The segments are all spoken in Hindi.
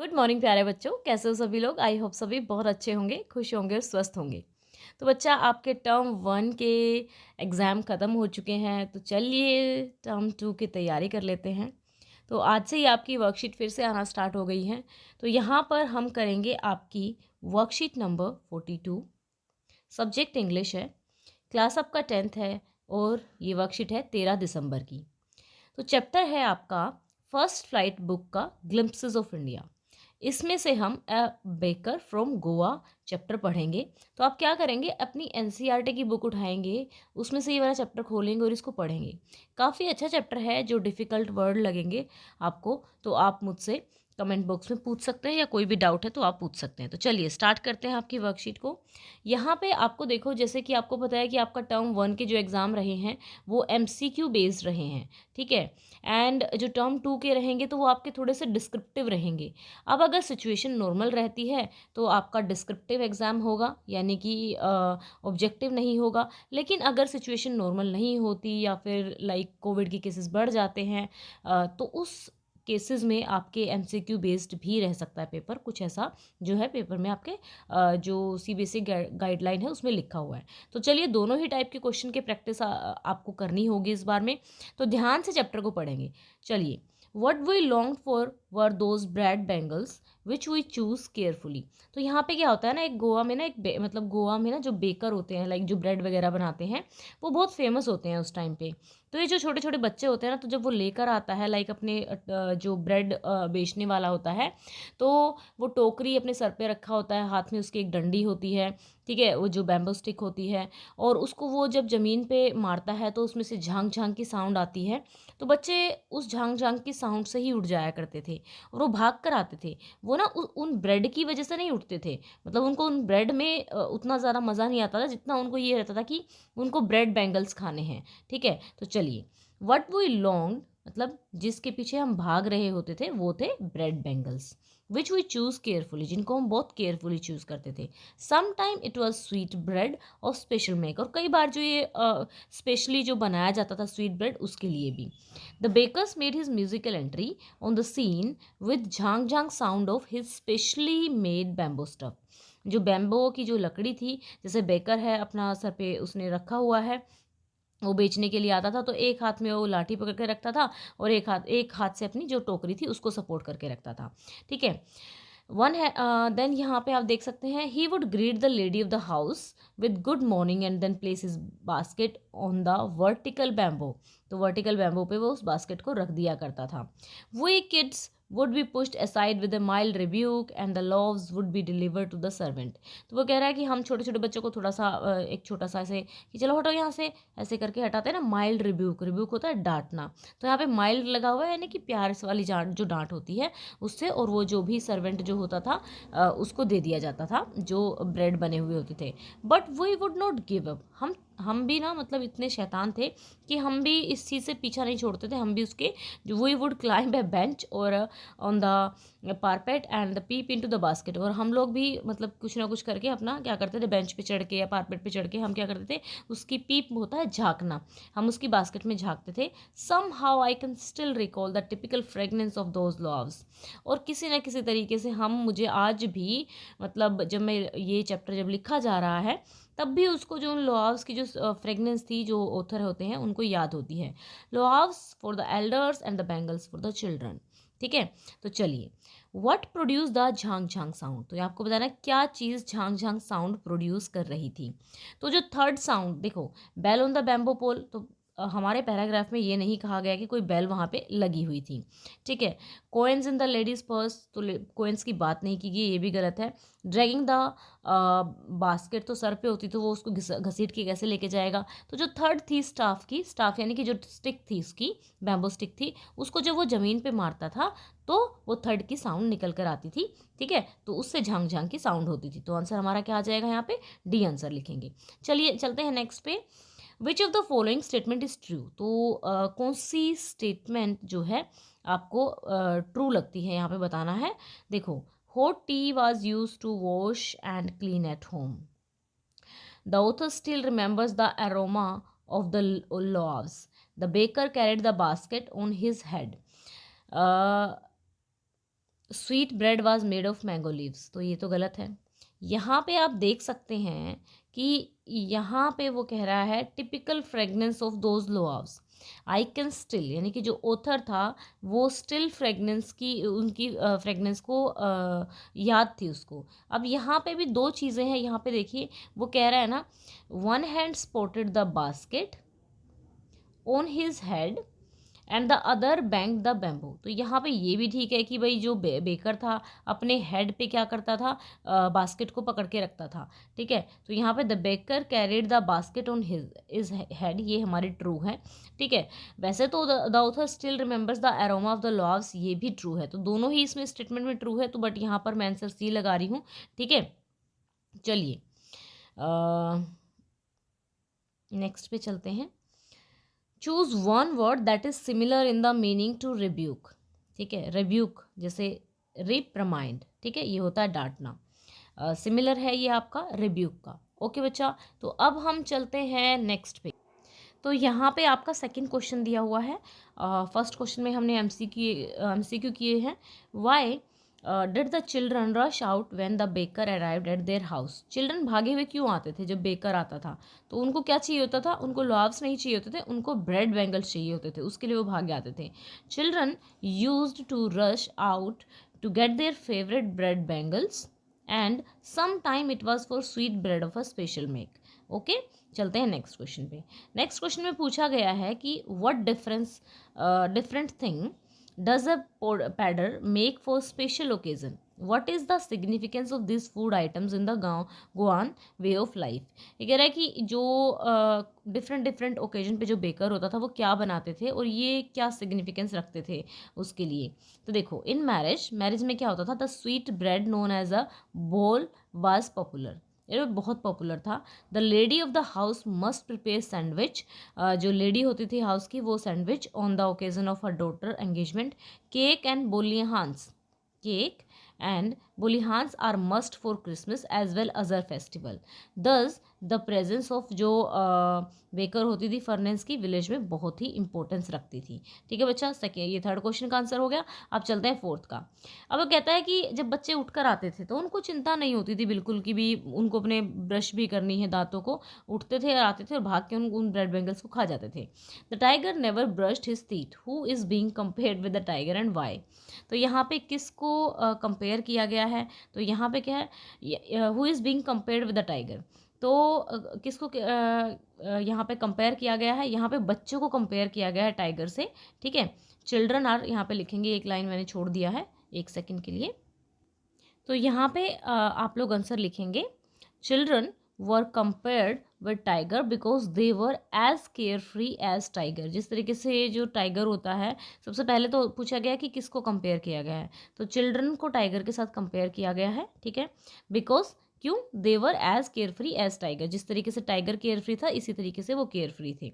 गुड मॉर्निंग प्यारे बच्चों, कैसे हो सभी लोग। आई होप सभी बहुत अच्छे होंगे, खुश होंगे और स्वस्थ होंगे। तो बच्चा, आपके टर्म 1 के एग्ज़ाम ख़त्म हो चुके हैं, तो चलिए टर्म 2 की तैयारी कर लेते हैं। तो आज से ही आपकी वर्कशीट फिर से आना स्टार्ट हो गई है। तो यहाँ पर हम करेंगे आपकी वर्कशीट नंबर 42। सब्जेक्ट इंग्लिश है, क्लास आपका 10th है और ये वर्कशीट है 13 दिसंबर की। तो चैप्टर है आपका फर्स्ट फ्लाइट बुक का ग्लिम्पसेस ऑफ इंडिया। इसमें से हम a baker from Goa chapter पढ़ेंगे। तो आप क्या करेंगे, अपनी एनसीईआरटी की बुक उठाएंगे, उसमें से ये वाला चैप्टर खोलेंगे और इसको पढ़ेंगे। काफ़ी अच्छा चैप्टर है, जो डिफ़िकल्ट वर्ड लगेंगे आपको तो आप मुझसे कमेंट बॉक्स में पूछ सकते हैं, या कोई भी डाउट है तो आप पूछ सकते हैं। तो चलिए स्टार्ट करते हैं आपकी वर्कशीट को। यहाँ पे आपको देखो, जैसे कि आपको पता है कि आपका टर्म 1 के जो एग्ज़ाम रहे हैं वो एमसीक्यू बेस्ड रहे हैं, ठीक है। एंड जो टर्म 2 के रहेंगे तो वो आपके थोड़े से डिस्क्रिप्टिव रहेंगे। अब अगर सिचुएशन नॉर्मल रहती है तो आपका डिस्क्रिप्टिव एग्ज़ाम होगा, यानी कि ऑब्जेक्टिव नहीं होगा। लेकिन अगर सिचुएशन नॉर्मल नहीं होती या फिर लाइक कोविड के केसेस बढ़ जाते हैं, तो उस केसेस में आपके एमसीक्यू बेस्ड भी रह सकता है पेपर, कुछ ऐसा जो है पेपर में आपके जो सीबीएसई गाइडलाइन है उसमें लिखा हुआ है। तो चलिए दोनों ही टाइप के क्वेश्चन की प्रैक्टिस आपको करनी होगी इस बार में। तो ध्यान से चैप्टर को पढ़ेंगे। चलिए, what we long for were those bread bangles which we choose carefully. तो यहाँ पे क्या होता है ना, एक गोवा में ना मतलब गोवा में ना जो बेकर होते हैं, लाइक जो ब्रेड वगैरह बनाते हैं, वो बहुत फेमस होते हैं उस टाइम पे। तो ये जो छोटे छोटे बच्चे होते हैं ना, तो जब वो लेकर आता है लाइक अपने जो ब्रेड बेचने वाला होता है, तो वो टोकरी अपने सर पे रखा होता है, हाथ में उसकी एक डंडी होती है, ठीक है, वो जो बैम्बो स्टिक होती है, और उसको वो जब ज़मीन पे मारता है तो उसमें से झांग झांग की साउंड आती है। तो बच्चे उस झांग झांग की साउंड से ही उठ जाया करते थे और वो भाग कर आते थे। वो ना उन ब्रेड की वजह से नहीं उठते थे, मतलब उनको उन ब्रेड में उतना ज़्यादा मज़ा नहीं आता था जितना उनको ये रहता था कि उनको ब्रेड बैंगल्स खाने हैं, ठीक है। तो चलिए, वट वी लॉन्ग मतलब जिसके पीछे हम भाग रहे होते थे वो थे bread bangles, which we choose carefully, जिनको हम बहुत केयरफुली चूज़ करते थे। Some time it was sweet bread और स्पेशल मेक, और कई बार जो ये स्पेशली जो बनाया जाता था स्वीट ब्रेड, उसके लिए भी। The bakers made his musical entry on the scene with jhang Jhang sound of his specially made bamboo stuff. जो बैम्बो की जो लकड़ी थी, जैसे बेकर है अपना सर पे उसने रखा हुआ है, वो बेचने के लिए आता था, तो एक हाथ में वो लाठी पकड़ के रखता था और एक हाथ से अपनी जो टोकरी थी उसको सपोर्ट करके रखता था, ठीक है। वन है देन यहाँ पे आप देख सकते हैं, he would greet the lady of the house with good morning and then place his basket on the vertical bamboo. तो वर्टिकल बैम्बो पे वो उस बास्केट को रख दिया करता था। We kids would be pushed aside with a mild rebuke and the loaves would be delivered to the servant। तो वो कह रहा है कि हम छोटे छोटे बच्चों को थोड़ा सा एक छोटा सा ऐसे कि चलो हटो यहाँ से, ऐसे करके हटाते हैं ना। माइल्ड रिब्यूक, रिब्यूक होता है डांटना, तो यहाँ पे माइल्ड लगा हुआ है, यानी कि प्यार वाली जो डांट होती है उससे, और वो जो भी सर्वेंट जो होता था उसको दे दिया जाता था जो ब्रेड बने हुए होते थे। But we would not give up, हम भी ना मतलब इतने शैतान थे कि हम भी इस चीज़ से पीछा नहीं छोड़ते थे। हम भी उसके जो we would climb a bench और on the parapet and the peep into the basket, और हम लोग भी मतलब कुछ ना कुछ करके अपना क्या करते थे, बेंच पे चढ़ के या पारपेट पे चढ़ के हम क्या करते थे, उसकी पीप होता है झाँकना, हम उसकी बास्केट में झाँकते थे। Somehow I can still recall the typical fragrance of those loaves. और किसी न किसी तरीके से मुझे आज भी मतलब जब मैं ये चैप्टर जब लिखा जा रहा है तब भी उसको जो उन लोहाव्स की जो फ्रेगनेंस थी, जो ऑथर होते हैं उनको याद होती है। Loaves for the elders and the bangles for the children, ठीक है। तो चलिए, व्हाट प्रोड्यूस द झांग झांग साउंड, तो ये आपको बताना क्या चीज़ झांग झांग साउंड प्रोड्यूस कर रही थी। तो जो थर्ड साउंड देखो, bell on the bamboo pole, तो हमारे पैराग्राफ में ये नहीं कहा गया कि कोई बेल वहाँ पे लगी हुई थी, ठीक है। Coins in the ladies purse, तो कोइंस की बात नहीं की गई, ये भी गलत है। ड्रैगिंग द बास्केट, तो सर पे होती तो वो उसको घसीट के कैसे लेके जाएगा। तो जो थर्ड थी स्टाफ की, स्टाफ यानी कि जो स्टिक थी उसकी, बैम्बो स्टिक थी, उसको जब वो ज़मीन पे मारता था तो वो थर्ड की साउंड निकल कर आती थी, ठीक है। तो उससे झांग झांग की साउंड होती थी। तो आंसर हमारा क्या आ जाएगा, यहाँ पे डी आंसर लिखेंगे। चलिए चलते हैं नेक्स्ट पे। Which of the following statement is true, तो कौन सी स्टेटमेंट जो है आपको ट्रू लगती है, यहाँ पे बताना है। देखो, hot tea was used to wash and clean at home. The author still remembers the aroma of the loaves. The baker carried the basket on his head. Uh, sweet bread was made of mango leaves, तो ये तो गलत है। यहाँ पे आप देख सकते हैं कि यहाँ पे वो कह रहा है typical fragrance of those loaves I can still, यानी कि जो ऑथर था वो स्टिल फ्रेगनेंस की, उनकी फ्रेगनेंस को याद थी उसको। अब यहाँ पे भी दो चीज़ें हैं, यहाँ पे देखिए वो कह रहा है ना, one hand spotted the basket on his head and the other bank the bamboo. तो यहाँ पे ये भी ठीक है कि भाई जो बेकर था अपने हेड पे क्या करता था, बास्केट को पकड़ के रखता था, ठीक है। तो यहाँ पे the baker carried the basket on his head, ये हमारी ट्रू है, ठीक है। वैसे तो the author still remembers the aroma of the loaves, ये भी ट्रू है। तो दोनों ही इसमें स्टेटमेंट में ट्रू है, तो बट यहाँ पर मैं आंसर सी लगा रही हूँ, ठीक है। चलिए नेक्स्ट पे चलते हैं। Choose one word that is similar in the meaning to rebuke, ठीक है। रिब्यूक जैसे रिप्रिमाइंड, ठीक है, ये होता है डांटना, सिमिलर है ये आपका रिब्यूक का। ओके बच्चा, तो अब हम चलते हैं नेक्स्ट पे। तो यहाँ पे आपका सेकंड क्वेश्चन दिया हुआ है। फर्स्ट क्वेश्चन में हमने एमसीक्यू किए हैं। Why did the children rush out when the baker arrived at their house. Children भागे हुए क्यों आते थे जब बेकर आता था? तो उनको क्या चाहिए होता था? उनको लॉव्स नहीं चाहिए होते थे, उनको ब्रेड बैंगल्स चाहिए होते थे, उसके लिए वो भागे आते थे। Children used to rush out to get their favourite bread bangles and some time it was for sweet bread of a special make. Okay, चलते हैं नेक्स्ट क्वेश्चन पे। नेक्स्ट क्वेश्चन में पूछा गया है कि what different thing does a pader make for special occasion. What is the significance of this food items in the Goan way of life. ये कह रहा है कि जो डिफरेंट डिफरेंट ओकेजन पे जो बेकर होता था वो क्या बनाते थे और ये क्या सिग्निफिकेंस रखते थे उसके लिए। तो देखो, इन मैरिज में क्या होता था, the sweet bread known as a bol was popular, ये बहुत पॉपुलर था। The lady of the house must prepare sandwich, जो लेडी होती थी हाउस की वो sandwich on the occasion of her daughter engagement. Cake and bolinhas, cake and bolihans are must for Christmas as well as other festival. Thus the presence of जो बेकर होती थी फर्नेस की विलेज में बहुत ही इंपॉर्टेंस रखती थी, ठीक है बच्चा। सेकेंड, ये थर्ड क्वेश्चन का आंसर हो गया। अब चलते हैं फोर्थ का। अब वो कहता है कि जब बच्चे उठकर आते थे तो उनको चिंता नहीं होती थी बिल्कुल कि भी उनको अपने ब्रश भी करनी है दांतों को, उठते थे और आते थे और भाग के उन ब्रेड बैंगल्स को खा जाते थे। The tiger never brushed his teeth, who is being compared with the tiger and why. तो यहाँ पे किसको कंपेयर किया गया है? तो यहाँ पे क्या है, who is being compared with the tiger. तो किसको यहाँ पे कंपेयर किया गया है? यहाँ पे बच्चों को कंपेयर किया गया है टाइगर से, ठीक है। चिल्ड्रन आर यहाँ पे लिखेंगे, एक लाइन मैंने छोड़ दिया है एक सेकंड के लिए। तो यहाँ पे आप लोग आंसर लिखेंगे, children were compared with tiger because they were as carefree as tiger. जिस तरीके से जो टाइगर होता है, सबसे पहले तो पूछा गया कि किसको कंपेयर किया गया है, तो चिल्ड्रन को टाइगर के साथ कंपेयर किया गया है, ठीक है। बिकॉज क्यों? They were as carefree as tiger, जिस तरीके से टाइगर केयर फ्री था इसी तरीके से वो केयर फ्री थे।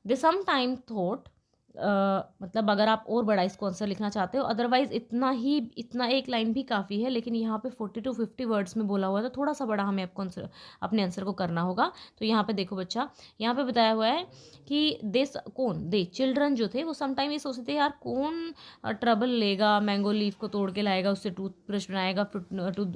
दे सम टाइम थॉट, मतलब अगर आप और बड़ा इसको आंसर लिखना चाहते हो, अदरवाइज इतना एक लाइन भी काफ़ी है, लेकिन यहाँ पे 40 to 50 वर्ड्स में बोला हुआ है तो थोड़ा सा बड़ा हमें आपको आंसर अपने आंसर को करना होगा। तो यहाँ पे देखो बच्चा, यहाँ पे बताया हुआ है कि दे चिल्ड्रन जो थे वो समटाइम ये सोचते थे यार कौन ट्रबल लेगा, मैंगो लीफ को तोड़ के लाएगा, उससे टूथब्रश बनाएगा, टूथ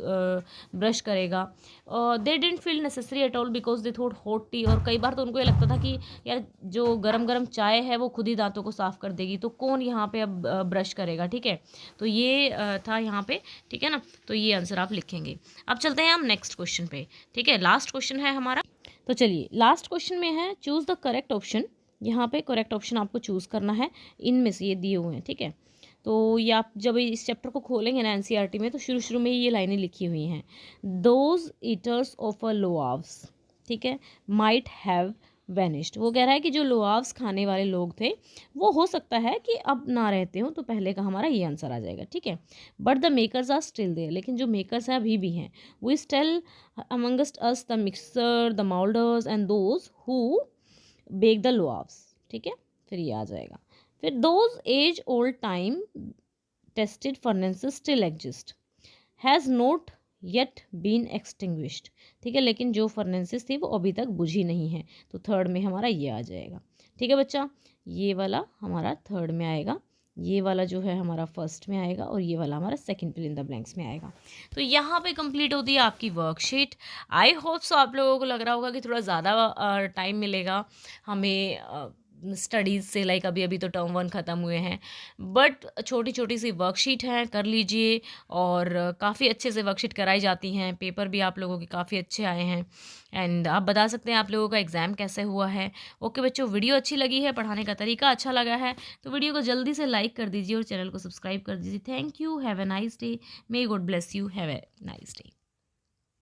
ब्रश करेगा। They didn't feel necessary at all because they thought hot T. और कई बार तो उनको ये लगता था कि यार जो गरम गरम चाय है वो खुद ही दांतों को साफ कर देगी, तो कौन यहाँ पे अब ब्रश करेगा, ठीक है। तो ये था यहाँ पे, ठीक है ना। तो ये आंसर आप लिखेंगे। अब चलते हैं हम नेक्स्ट क्वेश्चन पे, ठीक है। लास्ट क्वेश्चन है हमारा। तो चलिए लास्ट क्वेश्चन में है चूज द करेक्ट ऑप्शन। यहाँ पे करेक्ट ऑप्शन आपको चूज करना है, इनमें से ये दिए हुए हैं, ठीक है। तो ये आप जब इस चैप्टर को खोलेंगे ना एनसीईआरटी में, तो शुरू शुरू में ये लाइनें लिखी हुई हैं, दोज ईटर्स ऑफ अ लोआव्स, ठीक है, माइट हैव वेनिस्ड। वो कह रहा है कि जो लोआव्स खाने वाले लोग थे वो हो सकता है कि अब ना रहते हो, तो पहले का हमारा ये आंसर आ जाएगा, ठीक है। But the makers are still there, लेकिन जो मेकर्स हैं अभी भी हैं। We still amongst us the mixer, the moulders and those who bake the loaves, ठीक है। फिर ये आ जाएगा, फिर those as old time tested furnaces still exist, has not yet been extinguished, ठीक है। लेकिन जो फर्नेसेस थी वो अभी तक बुझी नहीं है, तो थर्ड में हमारा ये आ जाएगा, ठीक है बच्चा। ये वाला हमारा थर्ड में आएगा, ये वाला जो है हमारा फर्स्ट में आएगा और ये वाला हमारा second fill in the blanks में आएगा। तो यहाँ पे कंप्लीट होती है आपकी वर्कशीट। आई होप सो आप लोगों को लग रहा होगा कि थोड़ा ज़्यादा टाइम मिलेगा हमें स्टडीज़ से, लाइक अभी अभी तो टर्म 1 ख़त्म हुए हैं, बट छोटी छोटी सी वर्कशीट हैं, कर लीजिए। और काफ़ी अच्छे से वर्कशीट कराई जाती हैं, पेपर भी आप लोगों के काफ़ी अच्छे आए हैं। एंड आप बता सकते हैं आप लोगों का एग्ज़ाम कैसे हुआ है। ओके बच्चों, वीडियो अच्छी लगी है, पढ़ाने का तरीका अच्छा लगा है तो वीडियो को जल्दी से लाइक कर दीजिए और चैनल को सब्सक्राइब कर दीजिए। Thank you, have a nice day, may God bless you, have a nice day.